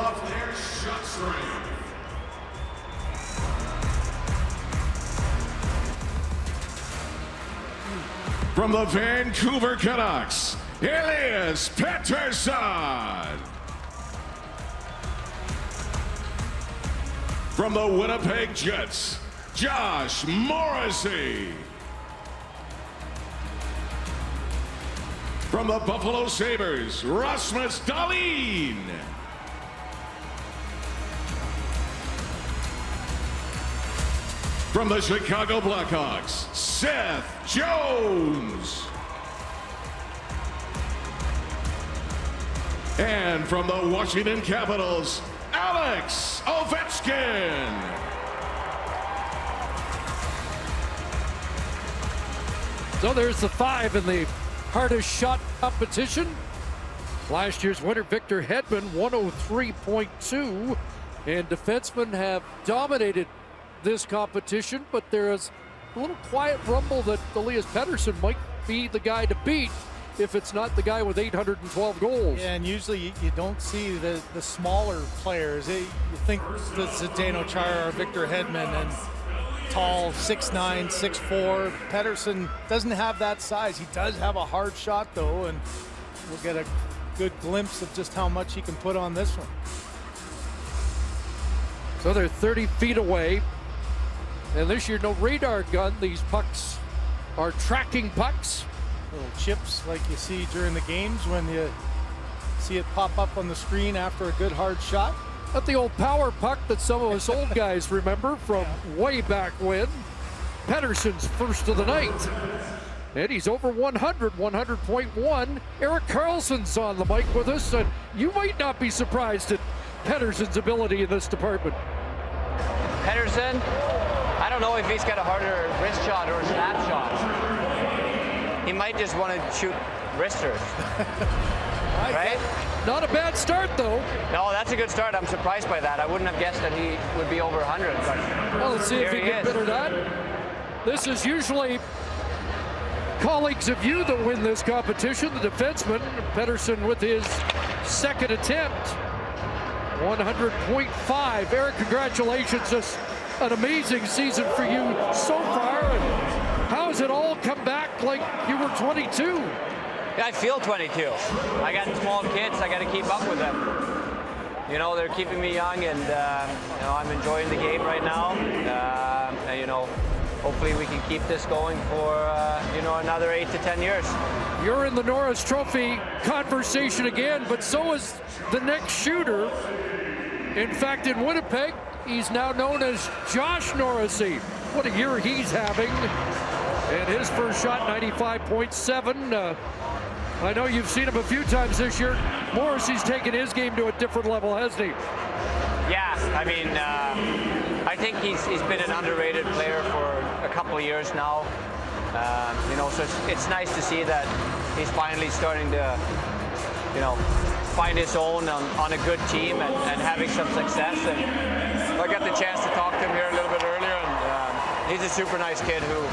off their shot strength. From the Vancouver Canucks, Elias Pettersson. From the Winnipeg Jets, Josh Morrissey. From the Buffalo Sabres, Rasmus Dahlin. From the Chicago Blackhawks, Seth Jones. And from the Washington Capitals, Alex Ovechkin. So there's the 5 in the hardest shot competition. Last year's winner, Victor Hedman, 103.2. And defensemen have dominated this competition, but there is a little quiet rumble that Elias Pettersson might be the guy to beat if it's not the guy with 812 goals. Yeah, and usually you don't see the smaller players. You think the Zdeno Chara or Victor Hedman and tall, 6'9", 6'4". Pettersson doesn't have that size. He does have a hard shot, though, and we'll get a good glimpse of just how much he can put on this one. So they're 30 feet away. And this year, no radar gun. These pucks are tracking pucks. Little chips like you see during the games when you see it pop up on the screen after a good hard shot. Not the old power puck that some of us old guys remember from way back when. Pettersson's first of the night. And he's over 100, 100.1. Erik Karlsson's on the mic with us, and you might not be surprised at Pettersson's ability in this department. Pettersson, I don't know if he's got a harder wrist shot or snap shot. He might just want to shoot wristers. Right? Not a bad start, though. No, that's a good start. I'm surprised by that. I wouldn't have guessed that he would be over 100. But well, let's see if he can better that. This is usually colleagues of you that win this competition, the defenseman. Pettersson with his second attempt. 100.5. Eric, congratulations. Just an amazing season for you so far. And how has it all come back like you were 22? I feel 22. I got small kids. I got to keep up with them. You know, they're keeping me young, and you know, I'm enjoying the game right now. And, you know, hopefully we can keep this going for you know, another 8 to 10 years. You're in the Norris Trophy conversation again, but so is the next shooter. In fact, in Winnipeg, he's now known as Josh Morrissey. What a year he's having. And his first shot, 95.7. I know you've seen him a few times this year. Morrissey's taken his game to a different level, hasn't he? Yeah, I mean, I think he's been an underrated player for a couple of years now. You know, so it's nice to see that he's finally starting to, you know, find his own on a good team and having some success. And I got the chance to talk to him here a little bit earlier, and he's a super nice kid who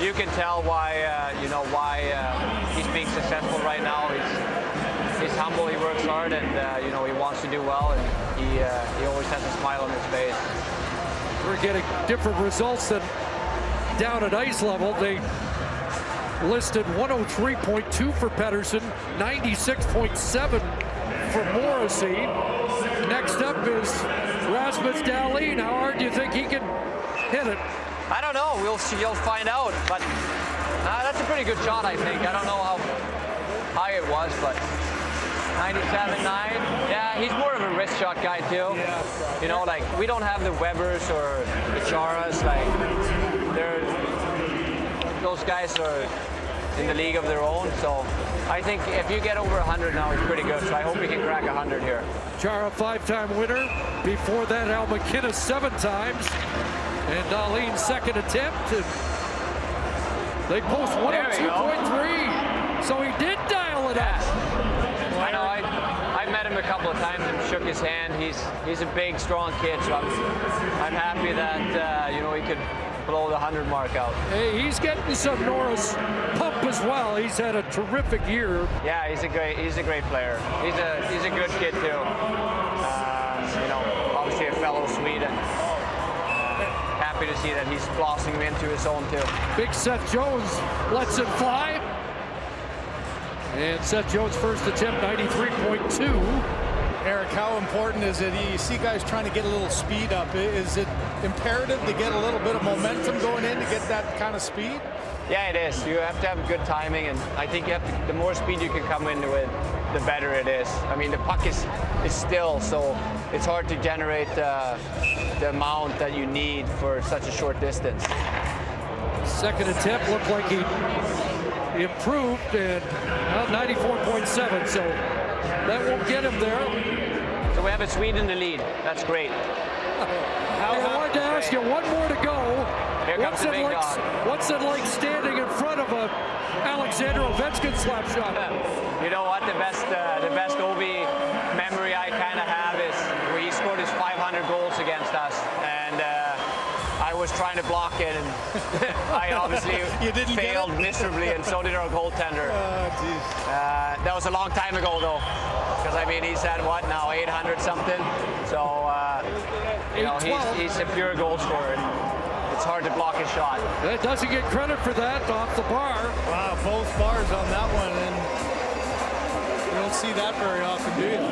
you can tell why, you know, why he's being successful right now. He's humble, he works hard, and you know, he wants to do well, and he always has a smile on his face. We're getting different results than down at ice level. They listed 103.2 for Pettersson, 96.7 for Morrissey. Next up is Rasmus Dahlin. How hard do you think he can hit it? I don't know. We'll see. You'll find out. But that's a pretty good shot, I think. I don't know how high it was, but 97.9. Yeah, he's more of a wrist shot guy too. Yeah. You know, like we don't have the Webbers or the Charas. Like those guys are in the league of their own. So I think if you get over 100 now, it's pretty good. So I hope we can crack 100 here. Chara, 5-time winner. Before that, Al McKinnon 7 times. And Dahlin's second attempt. And they post 102.3. So he did dial it up. I know. I met him a couple of times and shook his hand. He's a big, strong kid. So I'm happy that you know, he could blow the 100 mark out. Hey, he's getting some Norris pump as well. He's had a terrific year. Yeah, he's a great player. He's a good kid too. fellow Swede. And happy to see that he's blossoming into his own too. Big Seth Jones lets it fly. And Seth Jones' first attempt, 93.2. Eric, how important is it? You see guys trying to get a little speed up. Is it imperative to get a little bit of momentum going in to get that kind of speed? Yeah, it is. You have to have good timing, and I think you have to, the more speed you can come in with, the better it is. I mean, the puck is still, so it's hard to generate the amount that you need for such a short distance. Second attempt looked like he improved, and 94.7, so that won't get him there. So we have a Swede in the lead. That's great. I wanted to ask you, one more to go. Here comes the big dog. What's it like standing in front of a Alexander Ovechkin slap shot? You know what? The best Ovi memory I kind of have is where he scored his 500 goals against us, and I was trying to block it, and I obviously failed miserably, and so did our goaltender. That was a long time ago, though, because I mean he's had what now, 800 something. So you know he's a pure goal scorer. It's hard to block his shot. It doesn't get credit for that off the bar. Wow, both bars on that one, and you don't see that very often, do you?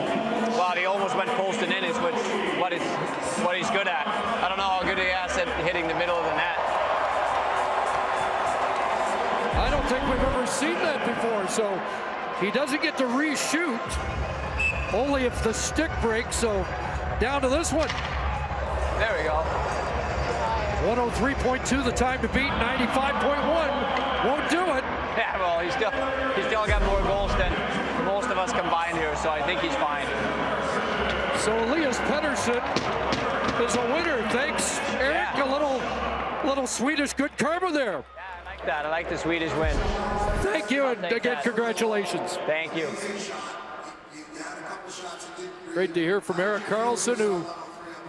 Well, he almost went posting in, is what he's good at. I don't know how good he is at hitting the middle of the net. I don't think we've ever seen that before, so he doesn't get to reshoot, only if the stick breaks, so down to this one. There we go. 103.2 the time to beat, 95.1 won't do it. Yeah, well, he's still got more goals than most of us combined here, so I think he's fine. So Elias Pettersson is a winner. Thanks, Eric. Yeah. A little Swedish good karma there. Yeah, I like that. I like the Swedish win. Thank you, and again, congratulations. Thank you. Great to hear from Erik Karlsson, who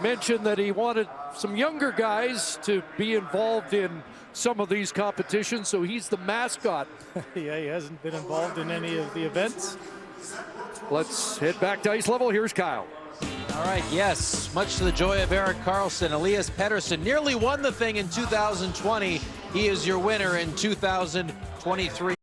mentioned that he wanted some younger guys to be involved in some of these competitions, so he's the mascot. Yeah, he hasn't been involved in any of the events. Let's head back to ice level. Here's Kyle. All right, yes, much to the joy of Erik Karlsson, Elias Pettersson nearly won the thing in 2020. He is your winner in 2023.